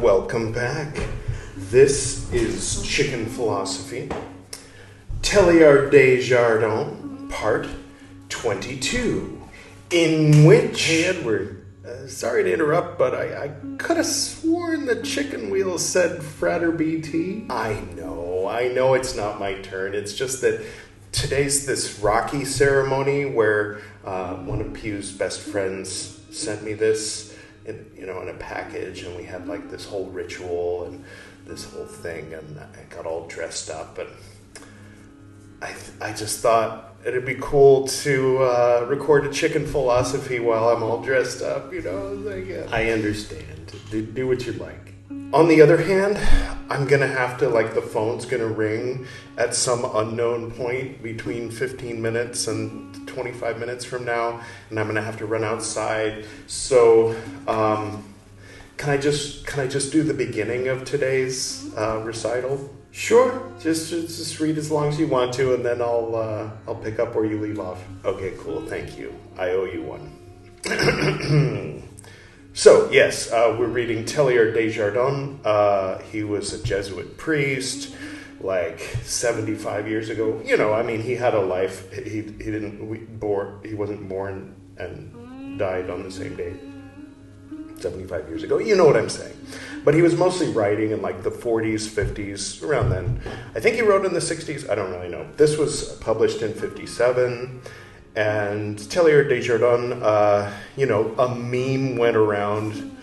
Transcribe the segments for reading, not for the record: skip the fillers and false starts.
welcome back. This is Chicken Philosophy, Teilhard de Chardin, part 22, in which... Hey, Edward, sorry to interrupt, but I could have sworn the chicken wheel said Frater BT. I know it's not my turn. It's just that today's this Rocky ceremony where one of Pew's best friends sent me this in a package, and we had like this whole ritual and this whole thing, and I got all dressed up, and I just thought it'd be cool to record a chicken philosophy while I'm all dressed up, I understand. Do what you like. On the other hand, I'm going to have to, the phone's going to ring at some unknown point between 15 minutes and 25 minutes from now, and I'm going to have to run outside. So, can I just do the beginning of today's recital? Sure. Just read as long as you want to, and then I'll pick up where you leave off. Okay, cool. Thank you. I owe you one. So, yes, we're reading Teilhard de Chardin. He was a Jesuit priest, 75 years ago. He had a life. He wasn't born and died on the same day 75 years ago. You know what I'm saying. But he was mostly writing in the 40s, 50s, around then. I think he wrote in the 60s. I don't really know. This was published in 57. And Teilhard de Chardin, a meme went around.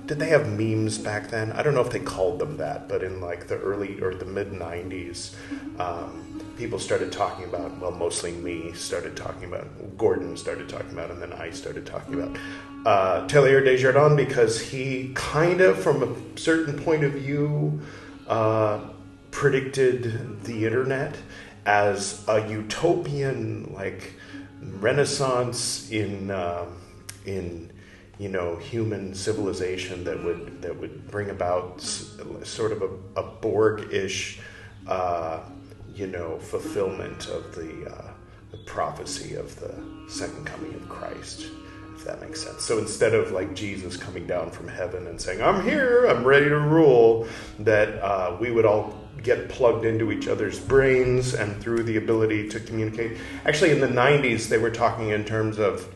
Did they have memes back then? I don't know if they called them that, but in the early or the mid 90s, people started talking about, mostly me started talking about, Gordon started talking about, and then I started talking about Teilhard de Chardin, because he kind of, from a certain point of view, predicted the internet as a utopian, renaissance in human civilization that would bring about sort of a Borg-ish fulfillment of the prophecy of the second coming of Christ, if that makes sense. So instead of Jesus coming down from heaven and saying, "I'm here, I'm ready to rule," that we would all get plugged into each other's brains and through the ability to communicate. Actually, in the 90s, they were talking in terms of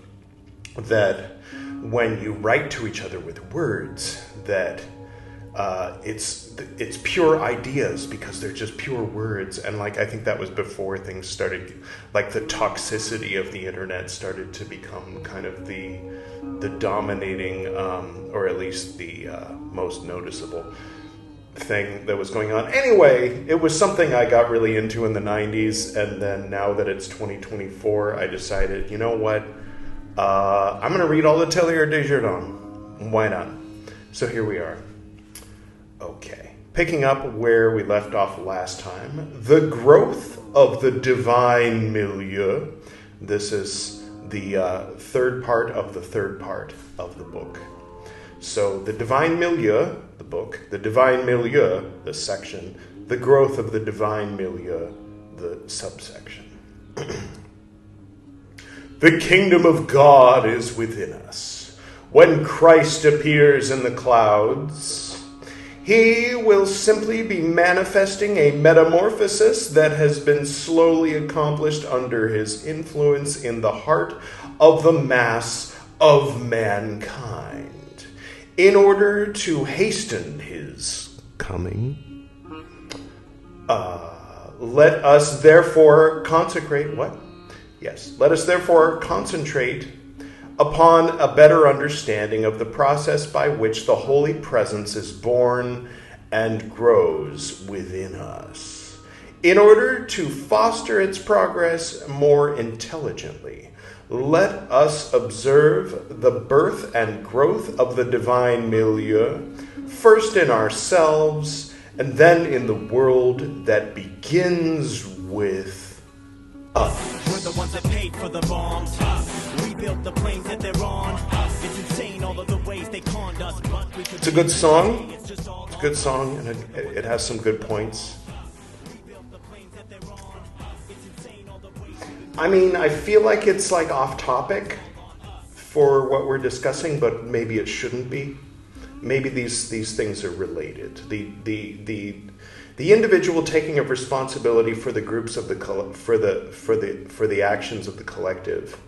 that when you write to each other with words, that it's pure ideas because they're just pure words. And I think that was before things started, the toxicity of the internet started to become kind of the dominating, or at least the most noticeable thing that was going on. Anyway, it was something I got really into in the 90s, and then now that it's 2024, I decided, you know what, I'm going to read all the Teilhard de Chardin. Why not? So here we are. Okay. Picking up where we left off last time, the growth of the divine milieu. This is the third part of the third part of the book. So the divine milieu, the book, the divine milieu, the section, the growth of the divine milieu, the subsection. The kingdom of God is within us. When Christ appears in the clouds, he will simply be manifesting a metamorphosis that has been slowly accomplished under his influence in the heart of the mass of mankind. In order to hasten his coming, let us therefore consecrate, what? Yes, let us therefore concentrate upon a better understanding of the process by which the Holy Presence is born and grows within us, in order to foster its progress more intelligently. Let us observe the birth and growth of the divine milieu, first in ourselves, and then in the world that begins with us. We're the ones that paid for the bombs. We built the planes that they're on. It's insane all of the ways they conned us. It's a good song. It's a good song, and it has some good points. I feel like it's off topic for what we're discussing, but maybe it shouldn't be. maybe these things are related. The individual taking of responsibility for the groups of for the actions of the collective,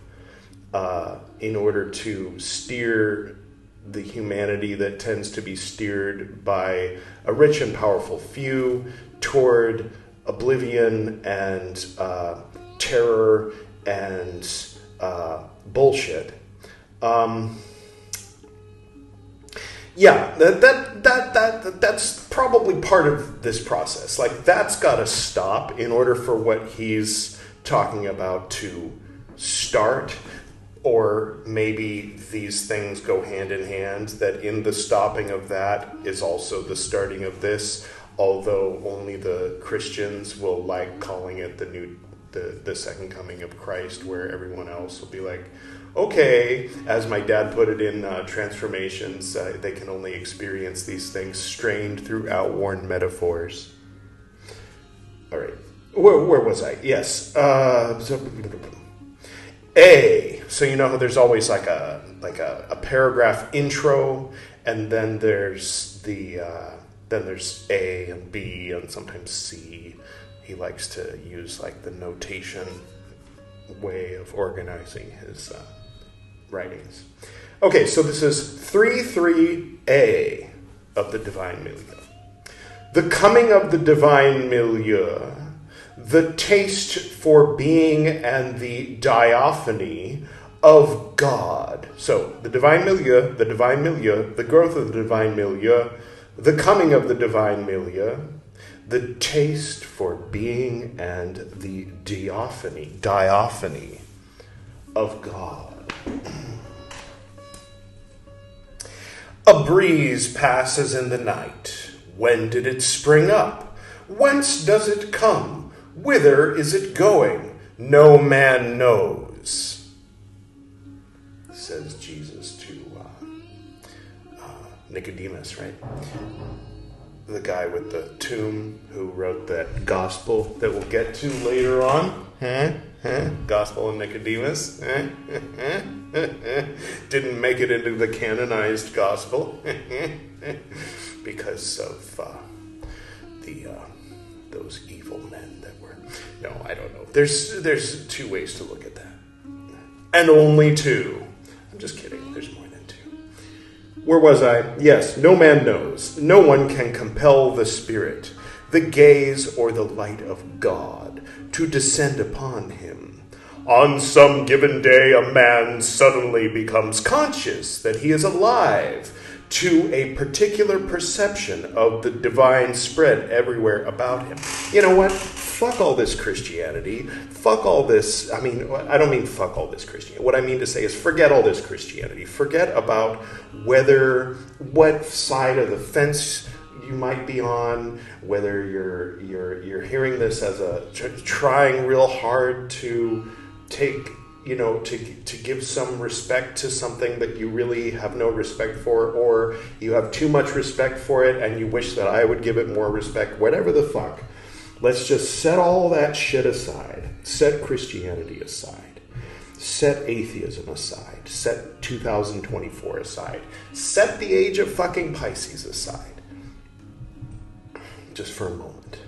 in order to steer the humanity that tends to be steered by a rich and powerful few toward oblivion and terror and bullshit. That's probably part of this process. Like, that's got to stop in order for what he's talking about to start. Or maybe these things go hand in hand, that in the stopping of that is also the starting of this, although only the Christians will like calling it the second coming of Christ, where everyone else will be like, okay, as my dad put it in Transformations, they can only experience these things strained through outworn metaphors. All right, where was I? Yes. So you know how there's always like a paragraph intro, and then there's there's A and B and sometimes C. He likes to use like the notation way of organizing his writings. Okay, so this is 3.3a of the Divine Milieu. The coming of the Divine Milieu, the taste for being and the diaphany of God. So the Divine Milieu, the growth of the Divine Milieu, the coming of the Divine Milieu, the taste for being and the diaphany of God. A breeze passes in the night. When did it spring up? Whence does it come? Whither is it going? No man knows, says Jesus to Nicodemus, right? The guy with the tomb who wrote that gospel that we'll get to later on. Gospel of Nicodemus. Didn't make it into the canonized gospel because of those evil men that were... No, I don't know. There's two ways to look at that. And only two. I'm just kidding. There's more than two. Where was I? Yes, no man knows. No one can compel the Spirit, the gaze or the light of God to descend upon him. On some given day, a man suddenly becomes conscious that he is alive to a particular perception of the divine spread everywhere about him. You know what? Fuck all this Christianity. Fuck all this. I mean, I don't mean fuck all this Christianity. What I mean to say is forget all this Christianity. Forget about what side of the fence you might be on, whether you're hearing this as trying real hard to take, to give some respect to something that you really have no respect for, or you have too much respect for it and you wish that I would give it more respect, whatever the fuck. Let's just set all that shit aside. Set Christianity aside. Set atheism aside. Set 2024 aside. Set the age of fucking Pisces aside. Just for a moment.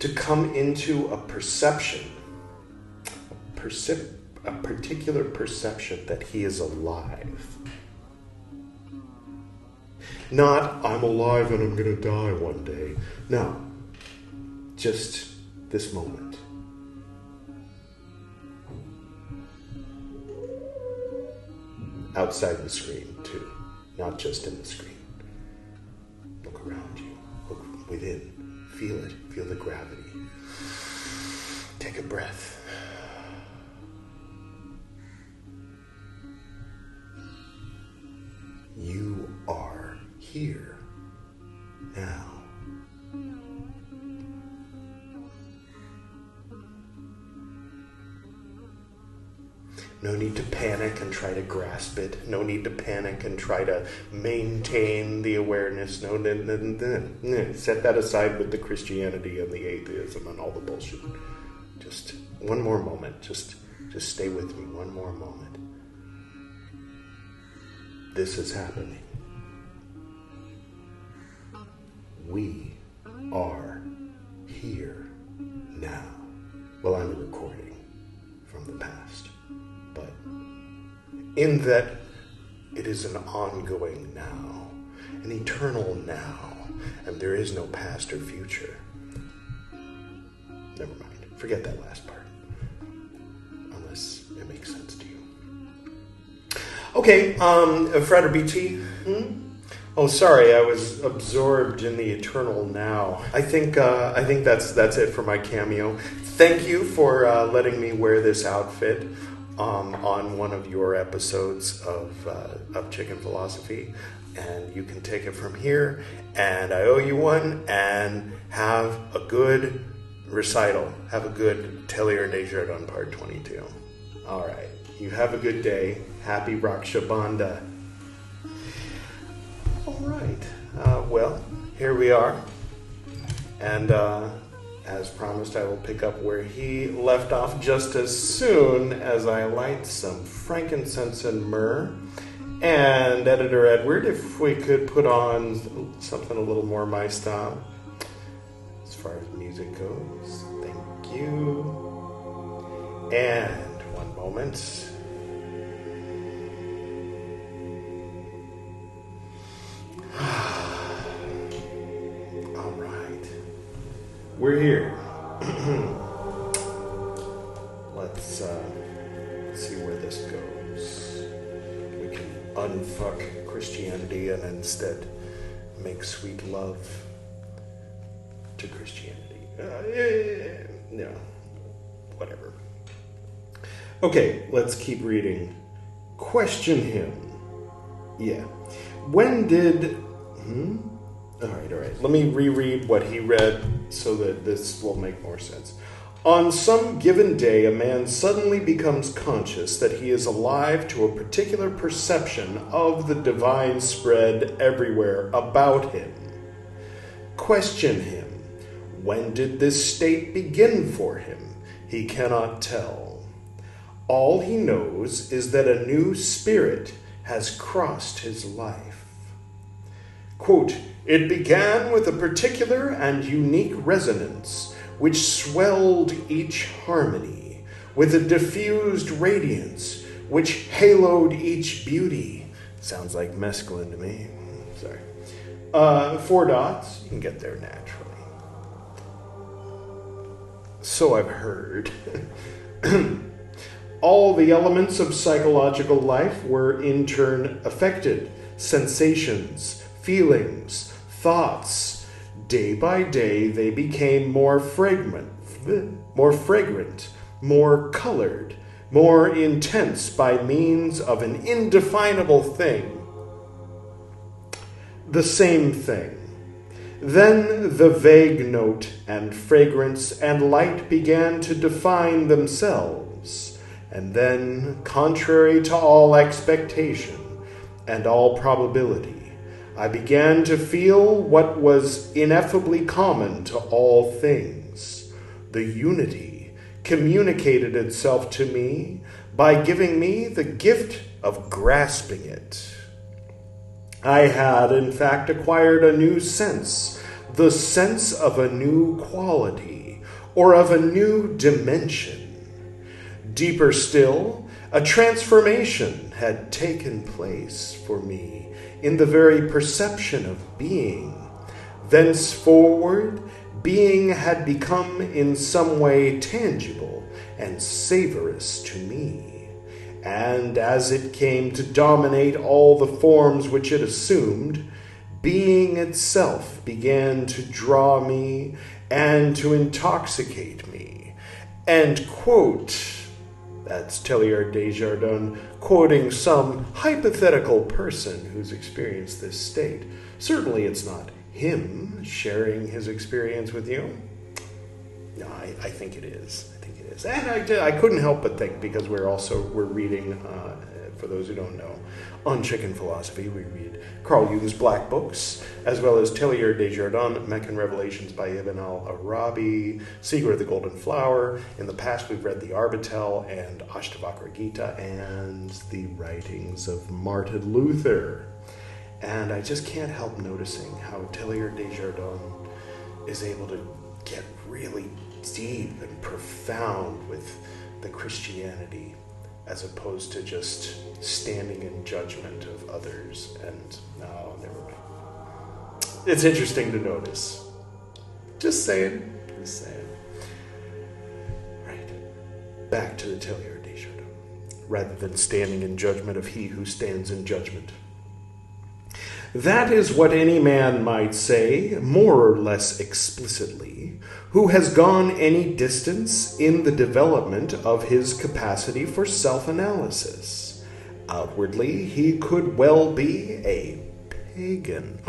To come into a perception, a particular perception that he is alive. Not, I'm alive and I'm going to die one day. No. Just this moment. Outside the screen, too. Not just in the screen. Look around you. Look within. Feel it. Feel the gravity. Take a breath. You are here now. No need to panic and try to grasp it. No need to panic and try to maintain the awareness. Set that aside with the Christianity and the atheism and all the bullshit. Just one more moment. Just stay with me one more moment. This is happening We are here now. Well, I'm a recording from the past, but in that it is an ongoing now, an eternal now, and there is no past or future. Never mind. Forget that last part. Unless it makes sense to you. Okay, Frater BT. Oh, sorry, I was absorbed in the eternal now. I think that's it for my cameo. Thank you for letting me wear this outfit on one of your episodes of Chicken Philosophy, and you can take it from here. And I owe you one. And have a good recital. Have a good Teilhard de Chardin Part 22. All right. You have a good day. Happy Raksha Bandha. All right. Well, here we are. And as promised, I will pick up where he left off just as soon as I light some frankincense and myrrh. And Editor Edward, if we could put on something a little more my style as far as music goes. Thank you. And one moment. All right. We're here. Let's see where this goes. We can unfuck Christianity and instead make sweet love to Christianity. No, whatever. Okay, let's keep reading. Question him. Yeah. When did... All right. Let me reread what he read so that this will make more sense. On some given day, a man suddenly becomes conscious that he is alive to a particular perception of the divine spread everywhere about him. Question him. When did this state begin for him? He cannot tell. All he knows is that a new spirit has crossed his life. Quote, it began with a particular and unique resonance, which swelled each harmony, with a diffused radiance, which haloed each beauty. Sounds like mescaline to me. Sorry. 4 dots, you can get there naturally. So I've heard. All the elements of psychological life were in turn affected. Sensations, feelings, thoughts. Day by day they became more fragrant, more colored, more intense by means of an indefinable thing. The same thing. Then the vague note and fragrance and light began to define themselves, and then, contrary to all expectation and all probability, I began to feel what was ineffably common to all things. The unity communicated itself to me by giving me the gift of grasping it. I had, in fact, acquired a new sense, the sense of a new quality, or of a new dimension. Deeper still, a transformation had taken place for me in the very perception of being. Thenceforward, being had become in some way tangible and savorous to me, and as it came to dominate all the forms which it assumed, being itself began to draw me and to intoxicate me. End quote. That's Teilhard de Chardin quoting some hypothetical person who's experienced this state. Certainly it's not him sharing his experience with you. No, I think it is. And I couldn't help but think, because we're reading, for those who don't know, on Chicken Philosophy, we read Carl Jung's Black Books, as well as Teilhard de Chardin, Meccan Revelations by Ibn al-Arabi, Secret of the Golden Flower. In the past, we've read the Arbatel and Ashtavakra Gita and the writings of Martin Luther. And I just can't help noticing how Teilhard de Chardin is able to get really deep and profound with the Christianity, as opposed to just standing in judgment of others. And no, never mind. It's interesting to notice. Just saying. Right. Back to the Teilhard de Chardin. Rather than standing in judgment of he who stands in judgment. That is what any man might say, more or less explicitly, who has gone any distance in the development of his capacity for self-analysis. Outwardly, he could well be a pagan.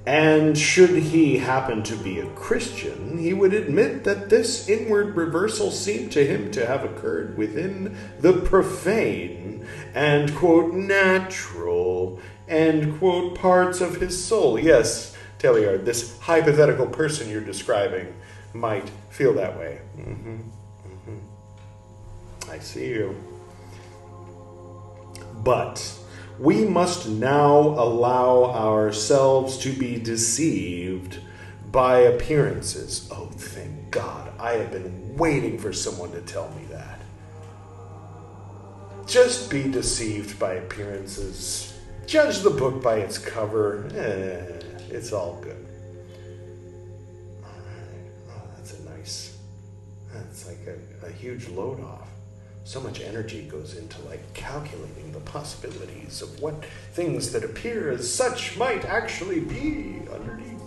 And should he happen to be a Christian, he would admit that this inward reversal seemed to him to have occurred within the profane and, quote, natural, end quote, parts of his soul. Yes, Teilhard, this hypothetical person you're describing might feel that way. I see you. But we must now allow ourselves to be deceived by appearances. Oh, thank God. I have been waiting for someone to tell me that. Just be deceived by appearances. Judge the book by its cover. It's all good. All right. Oh, that's like a huge load off. So much energy goes into calculating the possibilities of what things that appear as such might actually be underneath.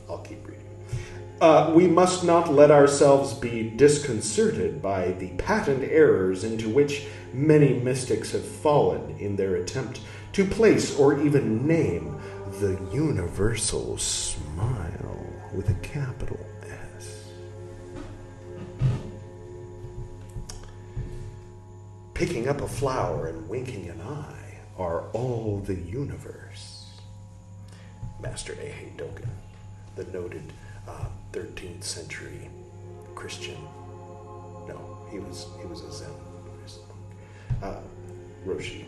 I'll keep reading. We must not let ourselves be disconcerted by the patent errors into which many mystics have fallen in their attempt to place or even name the universal smile with a capital S. Picking up a flower and winking an eye are all the universe. Master A.H. Dogen, the noted 13th century Christian. No, he was a Zen Buddhist. Roshi.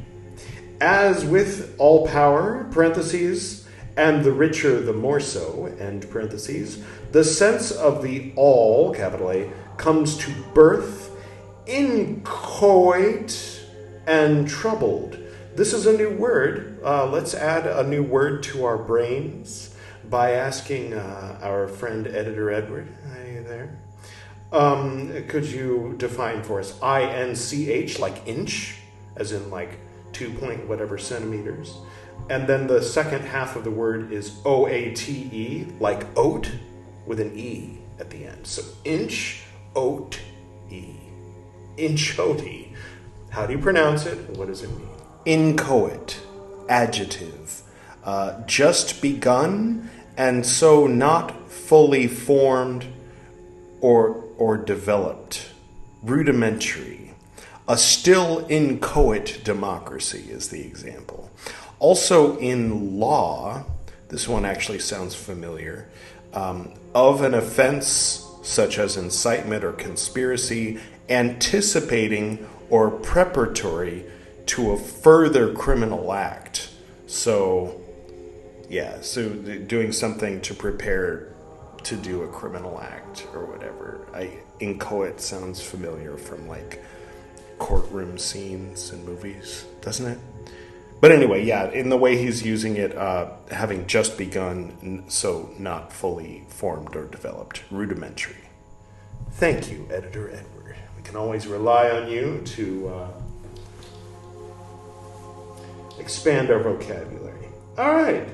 As with all power, parentheses, and the richer the more so, end parentheses, the sense of the all, capital A, comes to birth inchoate and troubled. This is a new word. Let's add a new word to our brains by asking our friend Editor Edward. Hi there. Could you define for us INCH, like inch, as in 2 point whatever centimeters. And then the second half of the word is OATE, like oat, with an E at the end. So inch, oat, E. Inchoate. How do you pronounce it? What does it mean? Inchoate. Adjective. Just begun, and so not fully formed or developed. Rudimentary. A still inchoate democracy is the example. Also in law, this one actually sounds familiar, of an offense such as incitement or conspiracy, anticipating or preparatory to a further criminal act. So doing something to prepare to do a criminal act or whatever. Inchoate sounds familiar from courtroom scenes in movies, doesn't it? But anyway, in the way he's using it, having just begun, so not fully formed or developed, rudimentary. Thank you, Editor Edward. We can always rely on you to expand our vocabulary. All right.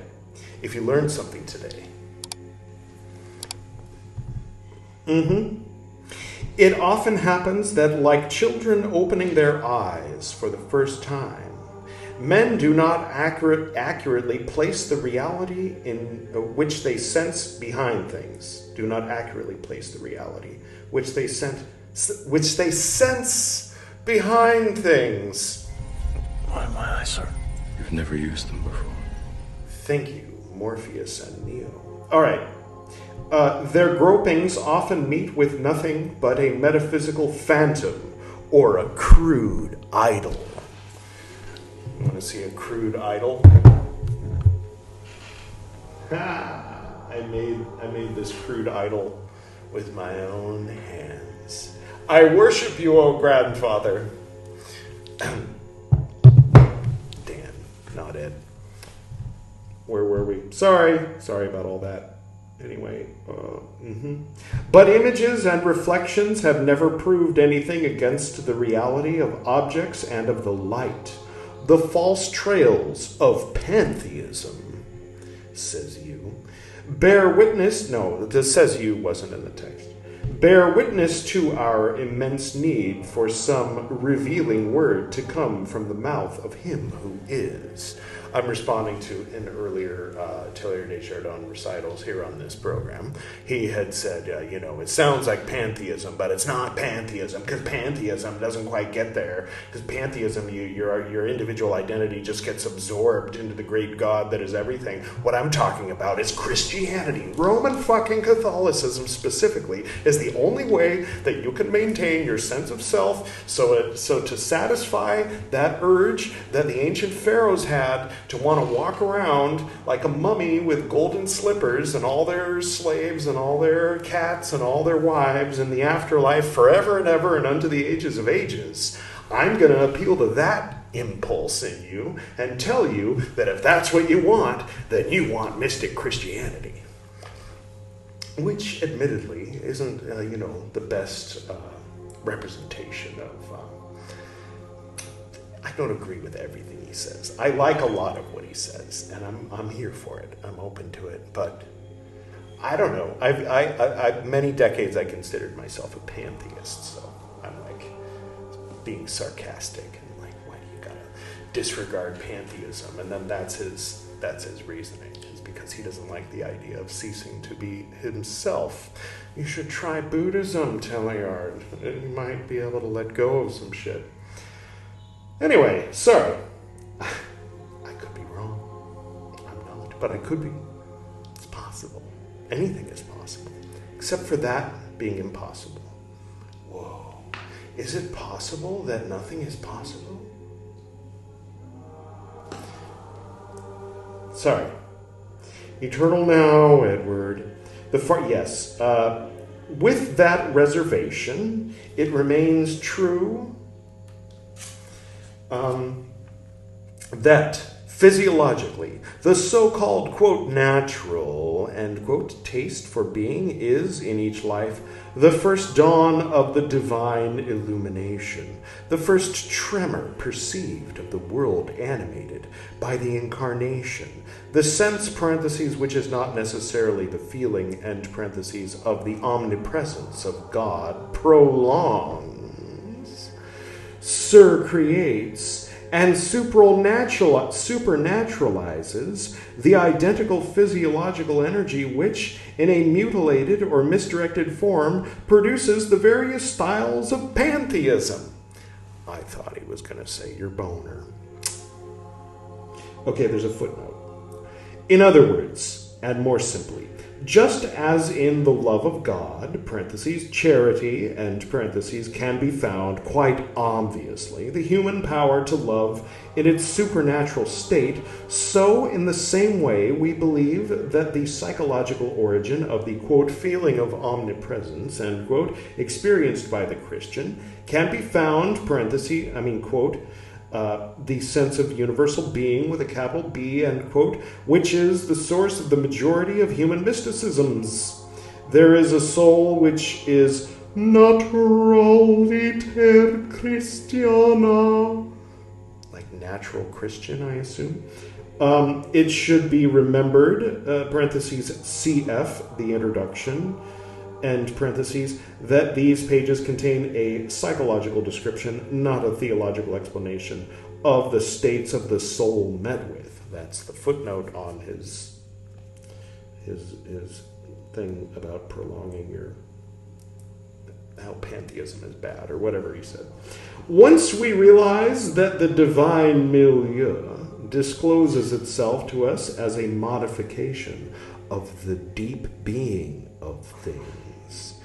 If you learned something today. It often happens that, like children opening their eyes for the first time, men do not accurately place the reality in which they sense behind things. Do not accurately place the reality which they sense behind things. Why my eyes, sir? You've never used them before. Thank you, Morpheus and Neo. All right. Their gropings often meet with nothing but a metaphysical phantom or a crude idol. You want to see a crude idol? I made this crude idol with my own hands. I worship you, O grandfather. Dan, not Ed. Where were we? Sorry about all that. Anyway, But images and reflections have never proved anything against the reality of objects and of the light. The false trails of pantheism, says you, bear witness, no, the says you wasn't in the text, bear witness to our immense need for some revealing word to come from the mouth of him who is. I'm responding to an earlier Teilhard de Chardin recitals here on this program. He had said, it sounds like pantheism, but it's not pantheism, because pantheism doesn't quite get there. Because pantheism, your individual identity just gets absorbed into the great God that is everything. What I'm talking about is Christianity. Roman fucking Catholicism specifically is the only way that you can maintain your sense of self. So to satisfy that urge that the ancient pharaohs had to want to walk around like a mummy with golden slippers and all their slaves and all their cats and all their wives in the afterlife forever and ever and unto the ages of ages. I'm going to appeal to that impulse in you and tell you that if that's what you want, then you want mystic Christianity. Which, admittedly, isn't, the best representation of... I don't agree with everything he says. I like a lot of what he says, and I'm here for it. I'm open to it, but I don't know. I've many decades I considered myself a pantheist, so I'm like being sarcastic and like, why do you gotta disregard pantheism? And then that's his reasoning. Is because he doesn't like the idea of ceasing to be himself. You should try Buddhism, Teilhard. You might be able to let go of some shit. Anyway, sorry. I could be wrong. I'm not, but I could be. It's possible. Anything is possible. Except for that being impossible. Whoa. Is it possible that nothing is possible? Sorry. Eternal now, Edward. Yes. With that reservation, it remains true that physiologically, the so-called, quote, natural, end quote, taste for being is, in each life, the first dawn of the divine illumination, the first tremor perceived of the world animated by the incarnation, the sense, parentheses, which is not necessarily the feeling, end parentheses, of the omnipresence of God, prolongs, surcreates, and supernaturalizes the identical physiological energy which, in a mutilated or misdirected form, produces the various styles of pantheism. I thought he was going to say your boner. Okay, there's a footnote. In other words, and more simply, just as in the love of God, parentheses, charity, end parentheses, can be found quite obviously, the human power to love in its supernatural state, so in the same way we believe that the psychological origin of the, quote, feeling of omnipresence, end quote, experienced by the Christian, can be found, quote, the sense of universal being with a capital B, end quote, which is the source of the majority of human mysticisms. There is a soul which is natural vitae Christiana, like natural Christian, I assume. It should be remembered, parentheses CF, the introduction, end parentheses, that these pages contain a psychological description, not a theological explanation, of the states of the soul met with. That's the footnote on his thing about prolonging how pantheism is bad, or whatever he said. Once we realize that the divine milieu discloses itself to us as a modification of the deep being of things,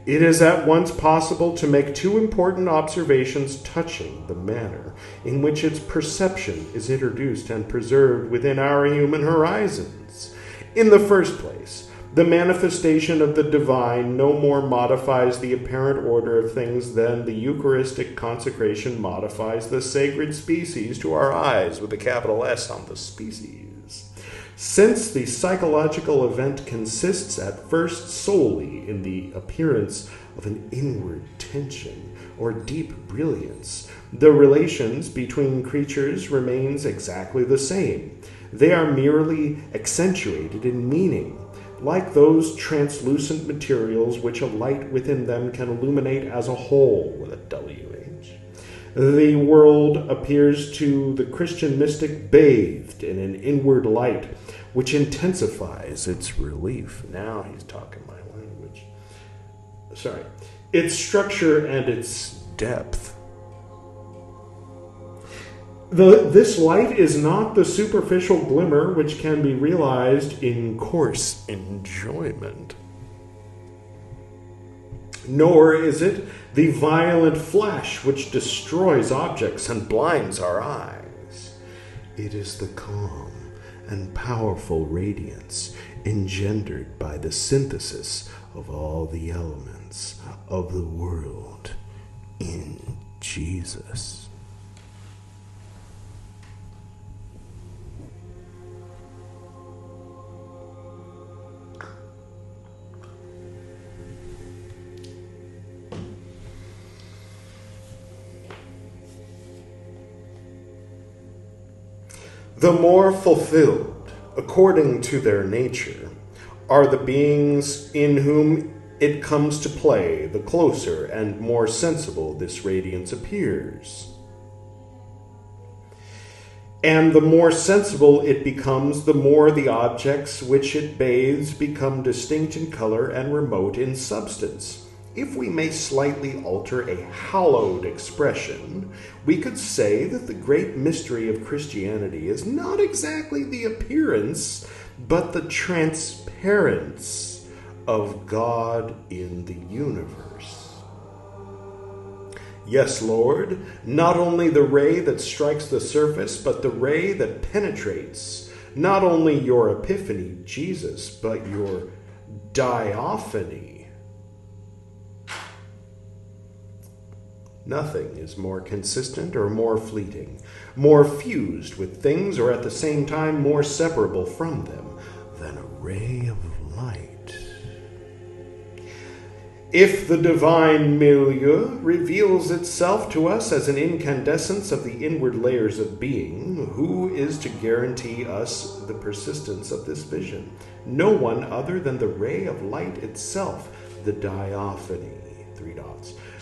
It is at once possible to make two important observations touching the manner in which its perception is introduced and preserved within our human horizons. In the first place, the manifestation of the divine no more modifies the apparent order of things than the Eucharistic consecration modifies the sacred species to our eyes, with a capital S on the species. Since the psychological event consists at first solely in the appearance of an inward tension or deep brilliance, the relations between creatures remains exactly the same. They are merely accentuated in meaning, like those translucent materials which a light within them can illuminate as a whole with a WH. The world appears to the Christian mystic bathed in an inward light which intensifies its relief. Now he's talking my language. Sorry. Its structure and its depth. This light is not the superficial glimmer which can be realized in coarse enjoyment. Nor is it the violent flash which destroys objects and blinds our eyes. It is the calm and powerful radiance engendered by the synthesis of all the elements of the world in Jesus. The more fulfilled, according to their nature, are the beings in whom it comes to play, the closer and more sensible this radiance appears. And the more sensible it becomes, the more the objects which it bathes become distinct in color and remote in substance. If we may slightly alter a hallowed expression, we could say that the great mystery of Christianity is not exactly the appearance, but the transparence of God in the universe. Yes, Lord, not only the ray that strikes the surface, but the ray that penetrates, not only your epiphany, Jesus, but your diaphany. Nothing is more consistent or more fleeting, more fused with things or at the same time more separable from them than a ray of light. If the divine milieu reveals itself to us as an incandescence of the inward layers of being, who is to guarantee us the persistence of this vision? No one other than the ray of light itself, the diaphany.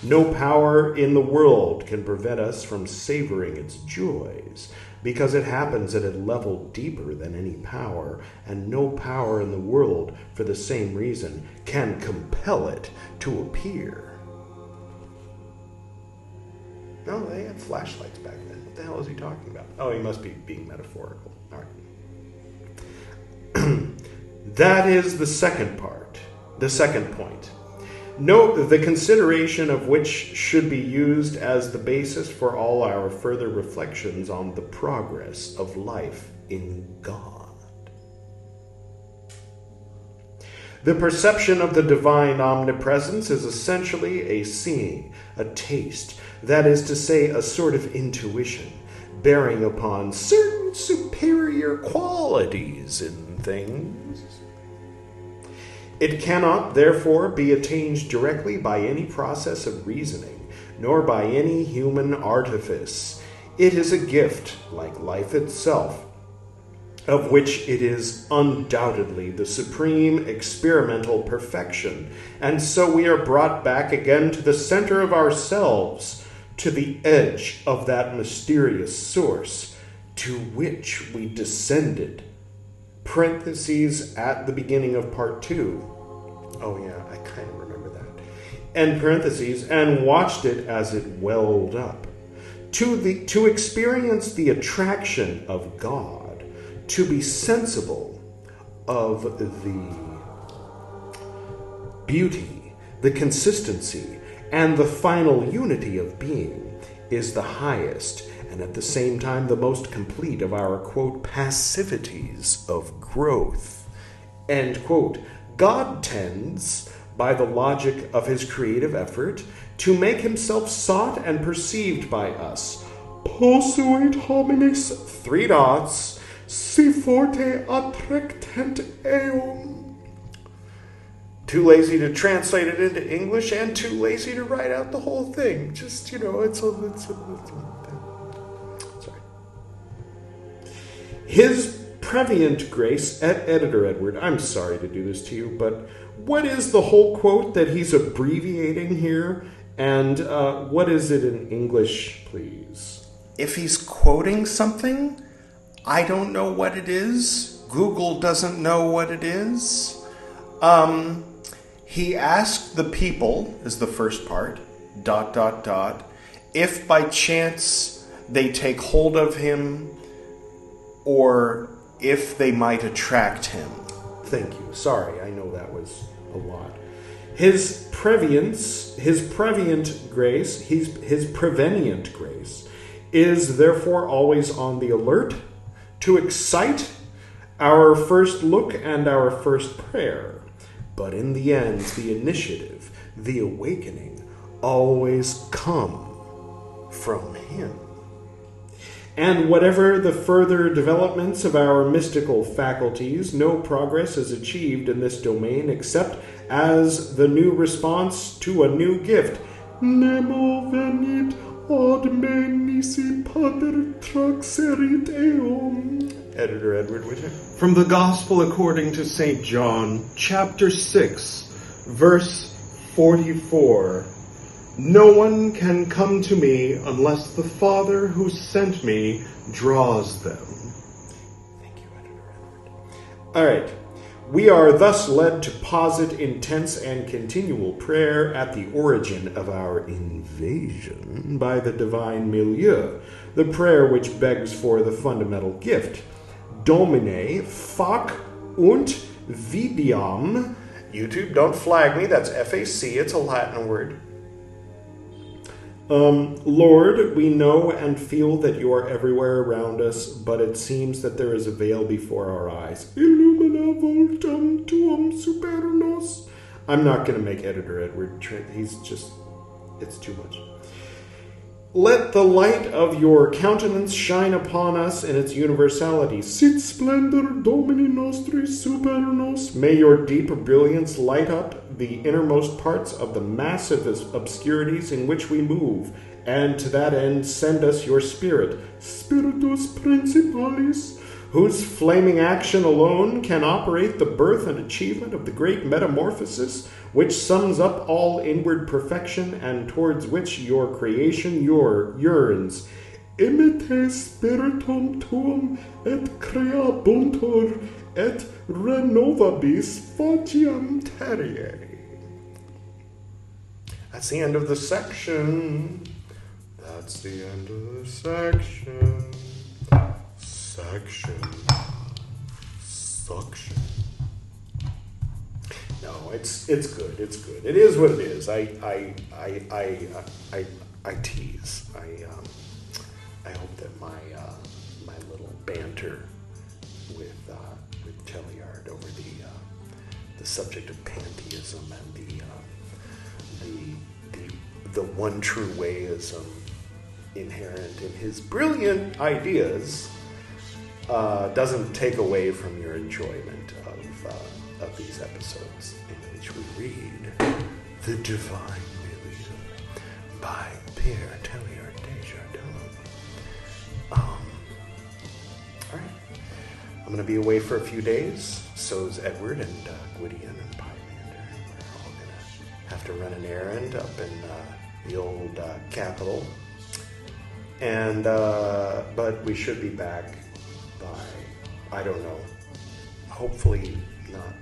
No power in the world can prevent us from savoring its joys, because it happens at a level deeper than any power, and no power in the world, for the same reason, can compel it to appear. No, they had flashlights back then. What the hell is he talking about? Oh, he must be being metaphorical. All right. That is the second part, the second point. Note the consideration of which should be used as the basis for all our further reflections on the progress of life in God. The perception of the divine omnipresence is essentially a seeing, a taste, that is to say, a sort of intuition, bearing upon certain superior qualities in things. It cannot, therefore, be attained directly by any process of reasoning, nor by any human artifice. It is a gift, like life itself, of which it is undoubtedly the supreme experimental perfection. And so we are brought back again to the center of ourselves, to the edge of that mysterious source to which we descended. Parentheses at the beginning of part 2. Oh yeah, I kind of remember that. And parentheses, and watched it as it welled up. To experience the attraction of God, to be sensible of the beauty the consistency, and the final unity of being is the highest and at the same time the most complete of our, quote, passivities of growth, end quote. God tends, by the logic of his creative effort, to make himself sought and perceived by us. Posuit homines, 3 dots, si forte attractent eum. Too lazy to translate it into English and too lazy to write out the whole thing. Just, it's sorry. His prevenient grace, Editor Edward, I'm sorry to do this to you, but what is the whole quote that he's abbreviating here? And what is it in English, please? If he's quoting something, I don't know what it is. Google doesn't know what it is. He asked the people, is the first part, ... if by chance they take hold of him or if they might attract him. Thank you. Sorry, I know that was a lot. His prevenient grace is therefore always on the alert to excite our first look and our first prayer. But in the end, the initiative, the awakening, always come from him. And whatever the further developments of our mystical faculties, no progress is achieved in this domain except as the new response to a new gift. Nemo venit ad me nisi pater traxerit eum. Editor Edward Whittaker. From the Gospel according to St. John, chapter 6, verse 44. No one can come to me unless the Father who sent me draws them. Thank you, Editor Edward. All right. We are thus led to posit intense and continual prayer at the origin of our invasion by the divine milieu, the prayer which begs for the fundamental gift. Domine, fac und vidiam. YouTube, don't flag me. That's F-A-C. It's a Latin word. Lord, we know and feel that you are everywhere around us, but it seems that there is a veil before our eyes. Illumina voltum tuum supernos. I'm not going to make Editor Edward. It's too much. Let the light of your countenance shine upon us in its universality. Sit splendor domini nostri supernos. May your deep brilliance light up the innermost parts of the massive obscurities in which we move, and to that end send us your spirit, spiritus principalis, whose flaming action alone can operate the birth and achievement of the great metamorphosis which sums up all inward perfection and towards which your creation yearns. Imite spiritum tuum et creabuntur et renovabis faciam terrae. That's the end of the section. That's the end of the section. Suction. No, it's good. It's good. It is what it is. I tease. I hope that my little banter with Teilhard over the subject of pantheism and the one true wayism inherent in his brilliant ideas doesn't take away from your enjoyment of these episodes in which we read The Divine Milieu by Teilhard de Chardin. All right. I'm going to be away for a few days. So is Edward and Gwydion and Pymander. We're all going to have to run an errand up in the old capital. And but we should be back by, I don't know, hopefully not.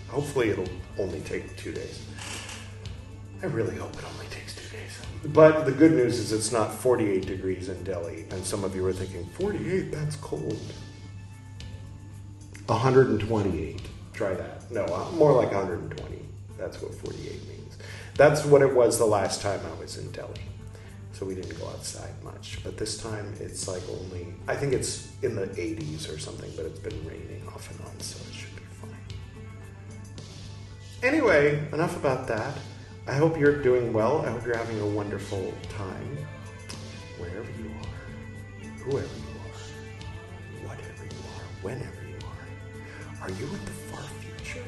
Hopefully it'll only take 2 days. I really hope it only takes 2 days. But the good news is it's not 48 degrees in Delhi. And some of you are thinking, 48, that's cold. 128. Try that. No, more like 120. That's what 48 means. That's what it was the last time I was in Delhi. So we didn't go outside much. But this time it's like only, I think it's in the 80s or something, but it's been raining off and on, so it should be fine. Anyway, enough about that. I hope you're doing well. I hope you're having a wonderful time. Wherever you are, whoever you are, whatever you are, whenever you are. Are you in the far future?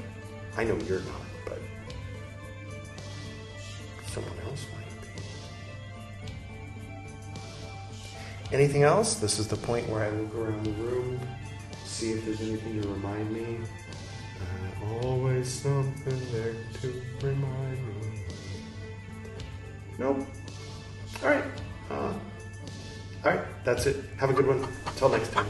I know you're not, but someone else might be. Anything else? This is the point where I look around the room, see if there's anything to remind me. Always something there to remind me. Nope. All right. That's it. Have a good one. Till next time.